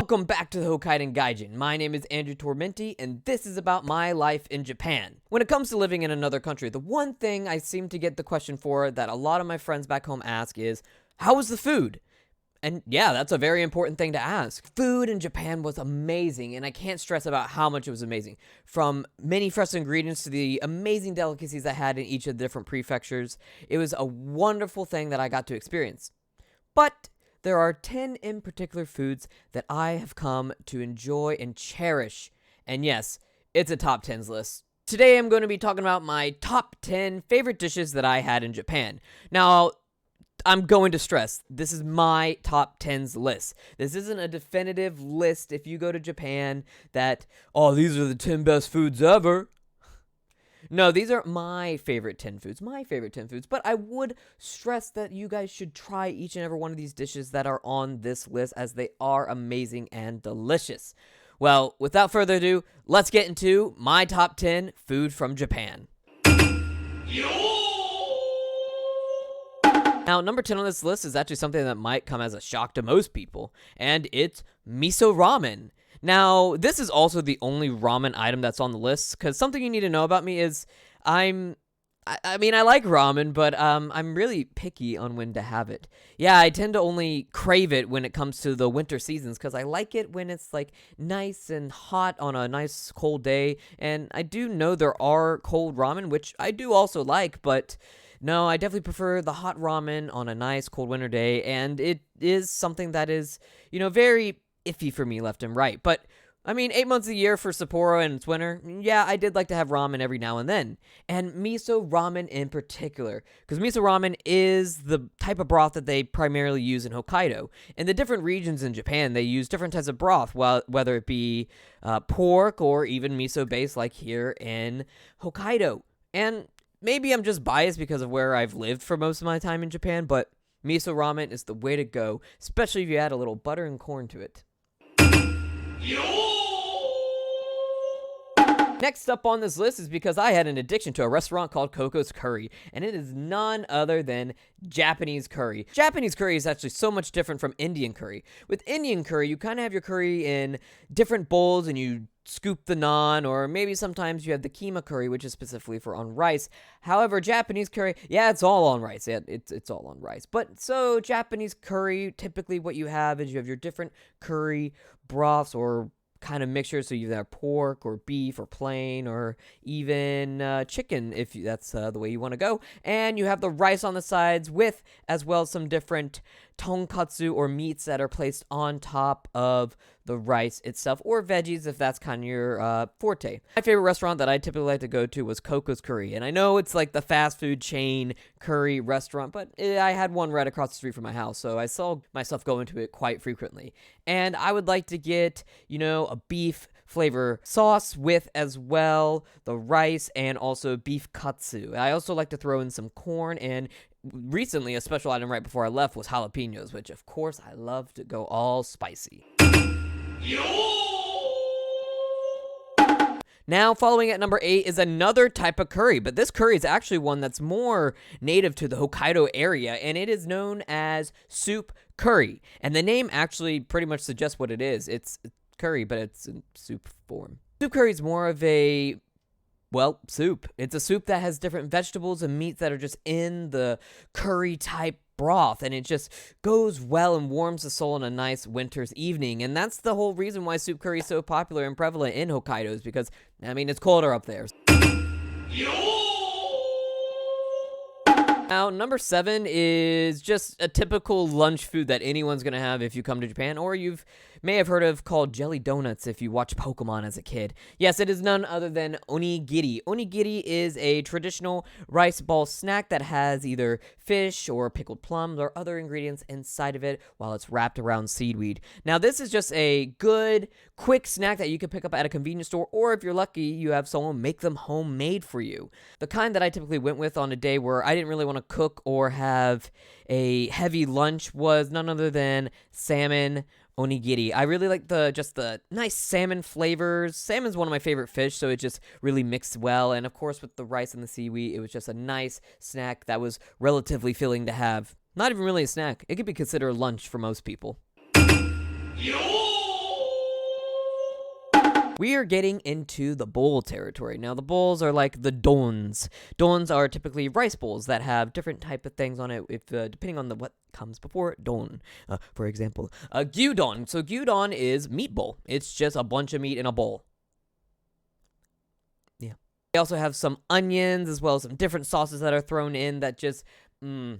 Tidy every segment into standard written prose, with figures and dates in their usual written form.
Welcome back to the Hokkaiden Gaijin. My name is Andrew Tormenti, and this is about my life in Japan. When it comes to living in another country, the one thing I seem to get the question for that a lot of my friends back home ask is, how was the food? And yeah, that's a very important thing to ask. Food in Japan was amazing, and I can't stress about how much it was amazing. From many fresh ingredients to the amazing delicacies I had in each of the different prefectures, it was a wonderful thing that I got to experience. But there are 10 in particular foods that I have come to enjoy and cherish. And yes, it's a top 10s list. Today I'm going to be talking about my top 10 favorite dishes that I had in Japan. Now, I'm going to stress, this is my top 10s list. This isn't a definitive list if you go to Japan that, oh, these are the 10 best foods ever. No, these are my favorite 10 foods, but I would stress that you guys should try each and every one of these dishes that are on this list, as they are amazing and delicious. Well, without further ado, let's get into my top 10 food from Japan. Now, number 10 on this list is actually something that might come as a shock to most people, and it's miso ramen. Now, this is also the only ramen item that's on the list, because something you need to know about me is I like ramen, but I'm really picky on when to have it. Yeah, I tend to only crave it when it comes to the winter seasons, because I like it when it's like nice and hot on a nice cold day, and I do know there are cold ramen, which I do also like, but no, I definitely prefer the hot ramen on a nice cold winter day, and it is something that is, very iffy for me left and right. But, 8 months a year for Sapporo and it's winter, yeah, I did like to have ramen every now and then. And miso ramen in particular, because miso ramen is the type of broth that they primarily use in Hokkaido. In the different regions in Japan, they use different types of broth, whether it be pork or even miso-based like here in Hokkaido. And maybe I'm just biased because of where I've lived for most of my time in Japan, but miso ramen is the way to go, especially if you add a little butter and corn to it. Next up on this list is because I had an addiction to a restaurant called Coco's Curry, and it is none other than Japanese curry. Japanese curry is actually so much different from Indian curry. With Indian curry, you kind of have your curry in different bowls and you scoop the naan, or maybe sometimes you have the keema curry, which is specifically for on rice. However, Japanese curry, yeah, it's all on rice. Yeah, it's all on rice. But so Japanese curry, typically what you have is you have your different curry broths or kind of mixture, so you have pork or beef or plain or even chicken if that's the way you want to go, and you have the rice on the sides with as well some different tonkatsu or meats that are placed on top of the rice itself, or veggies if that's kind of your forte. My favorite restaurant that I typically like to go to was Coco's Curry, and I know it's like the fast food chain curry restaurant, but I had one right across the street from my house, so I saw myself going to it quite frequently. And I would like to get, a beef flavor sauce with as well the rice and also beef katsu. I also like to throw in some corn, and recently a special item right before I left was jalapenos, which of course I love to go all spicy. Now, following at number 8 is another type of curry, but this curry is actually one that's more native to the Hokkaido area, and it is known as soup curry. And the name actually pretty much suggests what it is. It's curry, but it's in soup form. Soup curry is more of a soup. It's a soup that has different vegetables and meats that are just in the curry type broth, and it just goes well and warms the soul on a nice winter's evening. And that's the whole reason why soup curry is so popular and prevalent in Hokkaido, is because, it's colder up there. Now, number 7 is just a typical lunch food that anyone's going to have if you come to Japan, or you may have heard of, called jelly donuts if you watch Pokemon as a kid. Yes, it is none other than onigiri. Onigiri is a traditional rice ball snack that has either fish or pickled plums or other ingredients inside of it while it's wrapped around seaweed. Now, this is just a good, quick snack that you can pick up at a convenience store, or if you're lucky, you have someone make them homemade for you. The kind that I typically went with on a day where I didn't really want to cook or have a heavy lunch was none other than salmon onigiri. I really like the nice salmon flavors. Salmon's one of my favorite fish, so it just really mixed well. And of course, with the rice and the seaweed, it was just a nice snack that was relatively filling to have. Not even really a snack. It could be considered lunch for most people. We are getting into the bowl territory. Now, the bowls are like the dons. Dons are typically rice bowls that have different type of things on it, if depending on what comes before it. Don. For example, gyudon. So gyudon is meat bowl. It's just a bunch of meat in a bowl. Yeah. They also have some onions as well as some different sauces that are thrown in that just, you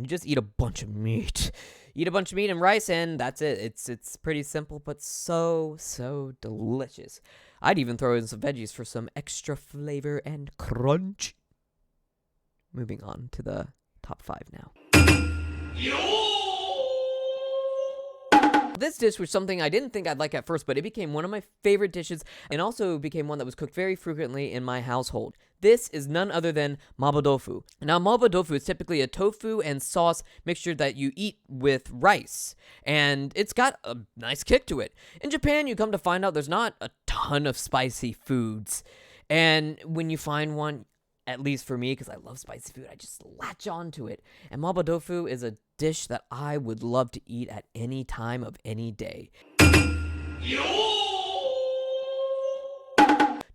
just eat a bunch of meat. Eat a bunch of meat and rice, and that's it. It's pretty simple, but so delicious. I'd even throw in some veggies for some extra flavor and crunch. Moving on to the top 5 now. This dish was something I didn't think I'd like at first, but it became one of my favorite dishes and also became one that was cooked very frequently in my household. This is none other than mabofu. Now, mabofu is typically a tofu and sauce mixture that you eat with rice, and it's got a nice kick to it. In Japan, you come to find out there's not a ton of spicy foods, and when you find one, at least for me, because I love spicy food, I just latch on to it. And mabofu is a dish that I would love to eat at any time of any day.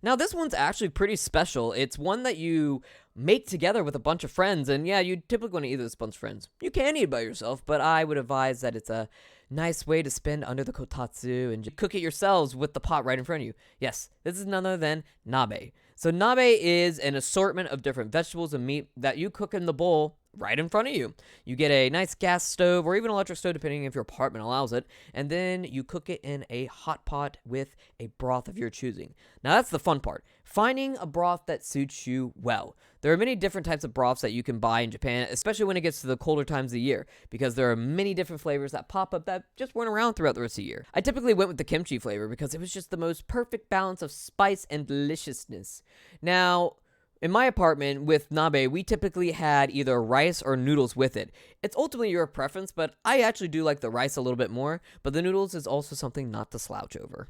Now, this one's actually pretty special. It's one that you make together with a bunch of friends, and yeah, you typically want to eat this with a bunch of friends. You can eat it by yourself, but I would advise that it's a nice way to spend under the kotatsu and cook it yourselves with the pot right in front of you. Yes, this is none other than nabe. So nabe is an assortment of different vegetables and meat that you cook in the bowl right in front of you. You get a nice gas stove or even electric stove, depending if your apartment allows it, and then you cook it in a hot pot with a broth of your choosing. Now, that's the fun part. Finding a broth that suits you well. There are many different types of broths that you can buy in Japan, especially when it gets to the colder times of the year, because there are many different flavors that pop up that just weren't around throughout the rest of the year. I typically went with the kimchi flavor because it was just the most perfect balance of spice and deliciousness. Now, in my apartment with nabe, we typically had either rice or noodles with it. It's ultimately your preference, but I actually do like the rice a little bit more, but the noodles is also something not to slouch over.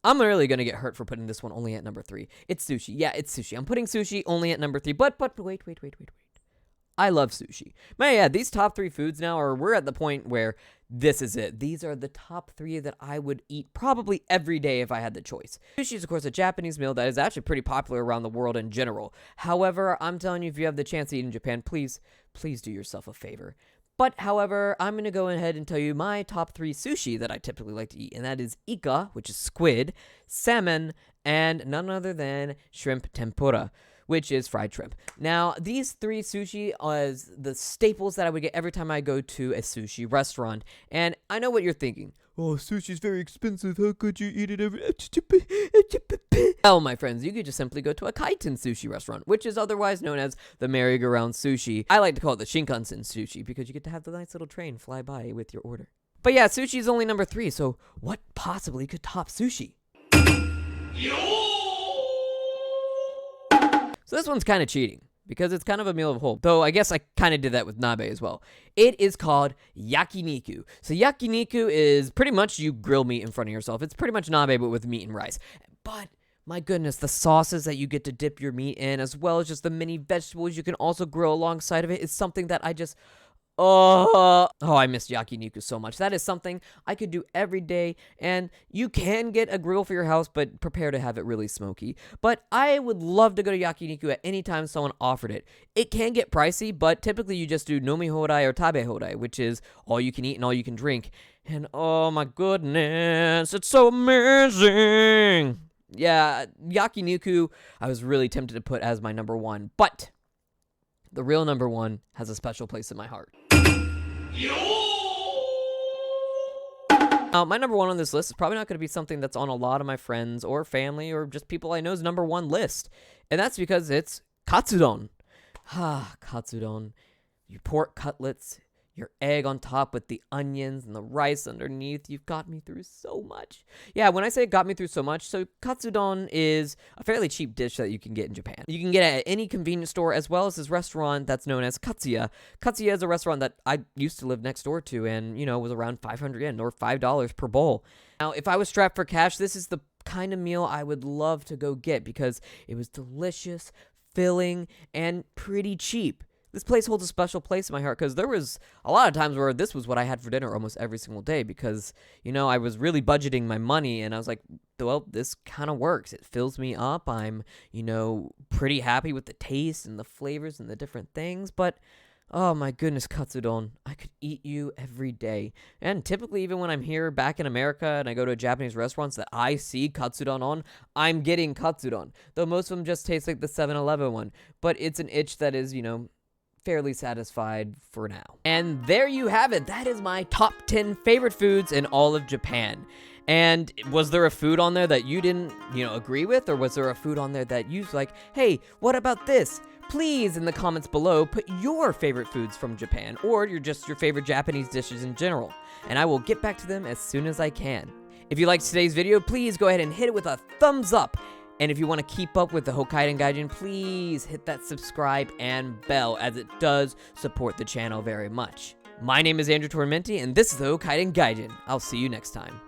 I'm really going to get hurt for putting this one only at number 3. It's sushi. Yeah, it's sushi. I'm putting sushi only at number 3, but wait. I love sushi. But yeah, these top 3 foods now we're at the point where this is it. These are the top 3 that I would eat probably every day if I had the choice. Sushi is, of course, a Japanese meal that is actually pretty popular around the world in general. However, I'm telling you, if you have the chance to eat in Japan, please do yourself a favor. But, however, I'm going to go ahead and tell you my top 3 sushi that I typically like to eat, and that is ika, which is squid, salmon, and none other than shrimp tempura, which is fried shrimp. Now, these 3 sushi are the staples that I would get every time I go to a sushi restaurant, and I know what you're thinking. Oh, sushi's very expensive. How could you eat it every... Well, my friends, you could just simply go to a kaiten sushi restaurant, which is otherwise known as the merry-go-round sushi. I like to call it the Shinkansen sushi because you get to have the nice little train fly by with your order. But yeah, sushi is only number 3, so what possibly could top sushi? So this one's kind of cheating, because it's kind of a meal of whole. Though I guess I kind of did that with nabe as well. It is called yakiniku. So yakiniku is pretty much you grill meat in front of yourself. It's pretty much nabe, but with meat and rice. But my goodness, the sauces that you get to dip your meat in, as well as just the many vegetables you can also grill alongside of it, is something that I just... I miss yakiniku so much. That is something I could do every day, and you can get a grill for your house, but prepare to have it really smoky. But I would love to go to yakiniku at any time someone offered it. It can get pricey, but typically you just do nomi hodai or tabe hodai, which is all you can eat and all you can drink. And oh my goodness, it's so amazing! Yeah, yakiniku, I was really tempted to put as my number 1, but the real number 1 has a special place in my heart. My number 1 on this list is probably not going to be something that's on a lot of my friends or family or just people I know's number 1 list. And that's because it's Katsudon. Katsudon. Your pork cutlets, your egg on top with the onions and the rice underneath. You've got me through so much. Yeah, when I say it got me through so much, so Katsudon is a fairly cheap dish that you can get in Japan. You can get it at any convenience store, as well as this restaurant that's known as Katsuya. Katsuya is a restaurant that I used to live next door to, and, was around 500 yen or $5 per bowl. Now, if I was strapped for cash, this is the kind of meal I would love to go get because it was delicious, filling, and pretty cheap. this place holds a special place in my heart because there was a lot of times where this was what I had for dinner almost every single day because, I was really budgeting my money and I was like, well, this kind of works. It fills me up. I'm, pretty happy with the taste and the flavors and the different things, but oh my goodness, Katsudon. I could eat you every day. And typically, even when I'm here back in America and I go to Japanese restaurants that I see Katsudon on, I'm getting Katsudon. Though most of them just taste like the 7-Eleven one. But it's an itch that is, fairly satisfied for now. And there you have it. That is my top 10 favorite foods in all of Japan. And was there a food on there that you didn't, agree with? Or was there a food on there that you was like, hey, what about this? Please, in the comments below, put your favorite foods from Japan, or your favorite Japanese dishes in general, and I will get back to them as soon as I can. If you liked today's video, please go ahead and hit it with a thumbs up, and if you want to keep up with the Hokkaiden Gaijin, please hit that subscribe and bell, as it does support the channel very much. My name is Andrew Tormenti, and this is the Hokkaiden Gaijin. I'll see you next time.